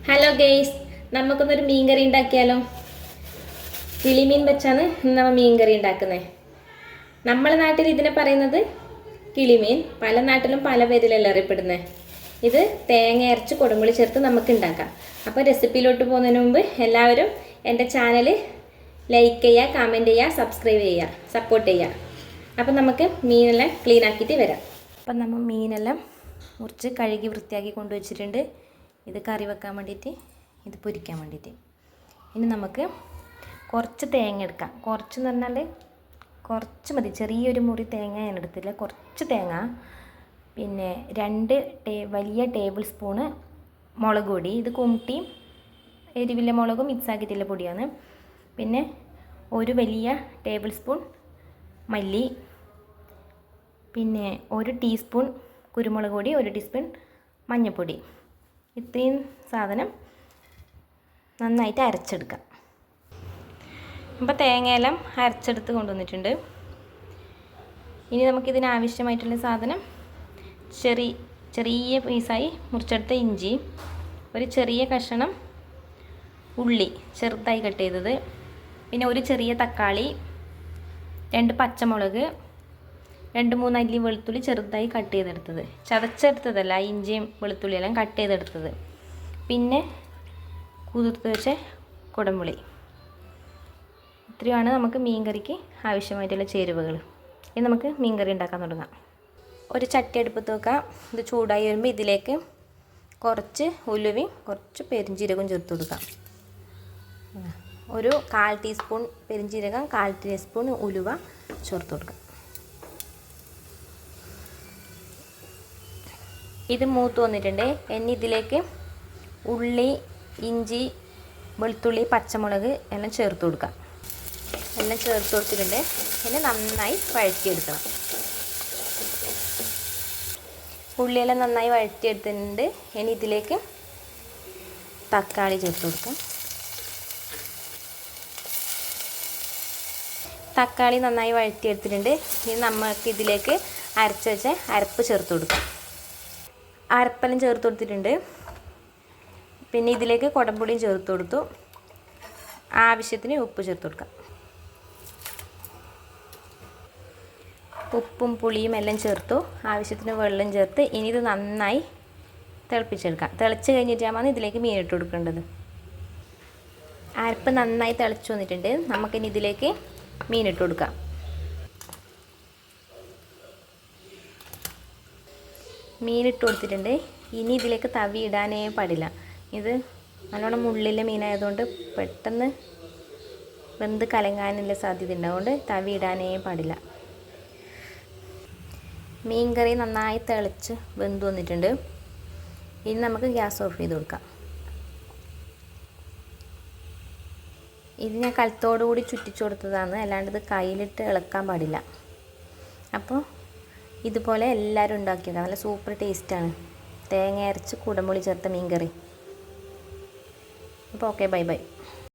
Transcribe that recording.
Hello guys, നമുക്കൊന്നൊരു മീൻകറി ഉണ്ടാക്കിയാലോ. കിളിമീൻ വെച്ചാണ് നമ്മൾ മീൻകറി ഉണ്ടാക്കുന്നത്. നമ്മളെ നാട്ടിൽ ഇതിനെ പറയുന്നത് കിളിമീൻ, പല നാട്ടിലും പല പേരിലല്ല അറിയപ്പെടുന്നത്. ഇത് തേങ്ങ അരച്ച് കുടമ്പുളി ചേർത്ത് നമുക്ക് ഉണ്ടാക്കാം. അപ്പോൾ റെസിപ്പിയിലോട്ട് പോകുന്നതിന് മുമ്പ് എല്ലാവരും എൻ്റെ ചാനൽ ലൈക്ക് ചെയ്യുക, കമൻറ്റ് ചെയ്യുക, സബ്സ്ക്രൈബ് ചെയ്യുക, സപ്പോർട്ട് ചെയ്യുക. അപ്പം നമുക്ക് മീനെല്ലാം ക്ലീൻ ആക്കിയിട്ട് വരാം. അപ്പം നമ്മൾ മീനെല്ലാം മുറിച്ച് കഴുകി വൃത്തിയാക്കി കൊണ്ടുവച്ചിട്ടുണ്ട്. ഇത് കറി വെക്കാൻ വേണ്ടിയിട്ട്, ഇത് പൊരിക്കാൻ വേണ്ടിയിട്ട്. ഇനി നമുക്ക് കുറച്ച് തേങ്ങ എടുക്കാം. കുറച്ചെന്ന് പറഞ്ഞാൽ കുറച്ച് മതി, ചെറിയൊരു മുറി തേങ്ങ ഞാൻ എടുത്തില്ല, കുറച്ച് തേങ്ങ. പിന്നെ 2 വലിയ ടേബിൾ സ്പൂണ് മുളക് പൊടി, ഇത് കുമിട്ടിയും എരിവില്ല മുളകും മിക്സ് ആക്കിയിട്ടുള്ള പൊടിയാണ്. പിന്നെ 1 വലിയ ടേബിൾ സ്പൂൺ മല്ലി, പിന്നെ 1 ടീസ്പൂൺ കുരുമുളക് പൊടി, 1 ടീസ്പൂൺ മഞ്ഞൾപ്പൊടി. ഇത്രയും സാധനം നന്നായിട്ട് അരച്ചെടുക്കാം. അപ്പോൾ തേങ്ങയെല്ലാം അരച്ചെടുത്ത് കൊണ്ടുവന്നിട്ടുണ്ട്. ഇനി നമുക്കിതിനാവശ്യമായിട്ടുള്ള സാധനം ചെറിയ പീസായി മുറിച്ചെടുത്ത ഇഞ്ചി, ഒരു ചെറിയ കഷ്ണം ഉള്ളി ചെറുതായി കട്ട് ചെയ്തത്, പിന്നെ ഒരു ചെറിയ തക്കാളി, 2 പച്ചമുളക്, 2-3 അല്ലി വെളുത്തുള്ളി ചെറുതായി കട്ട് ചെയ്തെടുത്തത്, ചതച്ചെടുത്തതല്ല, ഇഞ്ചിയും വെളുത്തുള്ളിയെല്ലാം കട്ട് ചെയ്തെടുത്തത്. പിന്നെ കുതിർത്ത് വെച്ച കുടംപുളി. ഇത്രയുമാണ് നമുക്ക് മീൻകറിക്ക് ആവശ്യമായിട്ടുള്ള ചേരുവകൾ. ഇനി നമുക്ക് മീൻകറി ഉണ്ടാക്കാൻ തുടങ്ങാം. ഒരു ചട്ടി അടുപ്പത്ത് വെക്കാം. ഇത് ചൂടായി വരുമ്പോൾ ഇതിലേക്ക് കുറച്ച് ഉലുവയും കുറച്ച് പെരിഞ്ജീരകവും ചേർത്ത് കൊടുക്കാം. ഒരു 1/4 ടീസ്പൂൺ പെരിഞ്ജീരകം, 1/4 ടീസ്പൂൺ ഉലുവ ചേർത്ത് കൊടുക്കാം. ഇത് മൂത്ത് വന്നിട്ടുണ്ട്. ഇനി ഇതിലേക്ക് ഉള്ളി, ഇഞ്ചി, വെളുത്തുള്ളി, പച്ചമുളക് എല്ലാം ചേർത്ത് കൊടുക്കാം. എല്ലാം ചേർത്ത് കൊടുത്തിട്ടുണ്ട്. ഇനി നന്നായി വഴറ്റിയെടുക്കണം. ഉള്ളിയെല്ലാം നന്നായി വഴറ്റിയെടുത്തിട്ടുണ്ട്. ഇനി ഇതിലേക്ക് തക്കാളി ചേർത്ത് കൊടുക്കാം. തക്കാളി നന്നായി വഴറ്റിയെടുത്തിട്ടുണ്ട്. ഇനി നമുക്ക് ഇതിലേക്ക് അരച്ച് വെച്ച അരപ്പ് ചേർത്ത് കൊടുക്കാം. അരപ്പെല്ലാം ചേർത്ത് കൊടുത്തിട്ടുണ്ട്. പിന്നെ ഇതിലേക്ക് കുടംപുളിയും ചേർത്ത് കൊടുത്തു. ആവശ്യത്തിന് ഉപ്പ് ചേർത്ത് കൊടുക്കാം. ഉപ്പും പുളിയും എല്ലാം ചേർത്തു. ആവശ്യത്തിന് വെള്ളം ചേർത്ത് ഇനി ഇത് നന്നായി തിളപ്പിച്ചെടുക്കാം. തിളച്ച് കഴിഞ്ഞിട്ടാണ് ഇതിലേക്ക് മീനിട്ട് കൊടുക്കേണ്ടത്. അരപ്പ് നന്നായി തിളച്ച് വന്നിട്ടുണ്ട്. നമുക്കിനി ഇതിലേക്ക് മീനിട്ട് കൊടുക്കാം. മീനിട്ട് കൊടുത്തിട്ടുണ്ട്. ഇനി ഇതിലേക്ക് തവി ഇടാനേ പാടില്ല. ഇത് നല്ലോണം മുള്ളിലെ മീനായതുകൊണ്ട് പെട്ടെന്ന് വെന്ത് കലങ്ങാനുള്ള സാധ്യത ഉണ്ട്. അതുകൊണ്ട് തവി ഇടാനേ പാടില്ല. മീൻ കറി നന്നായി തിളച്ച് വെന്ത് വന്നിട്ടുണ്ട്. ഇനി നമുക്ക് ഗ്യാസ് ഓഫ് ചെയ്ത് കൊടുക്കാം. ഇത് ഞാൻ കലത്തോടു കൂടി ചുറ്റിച്ചു കൊടുത്തതാണ്, അല്ലാണ്ട് ഇത് കയ്യിലിട്ട് ഇളക്കാൻ പാടില്ല. അപ്പോൾ ഇതുപോലെ എല്ലാവരും ഉണ്ടാക്കിയേക്കാം. നല്ല സൂപ്പർ ടേസ്റ്റാണ് തേങ്ങ അരച്ച് കുടംപുളി ചേർത്ത മീൻ കറി. അപ്പോൾ ഓക്കെ, ബൈ ബൈ.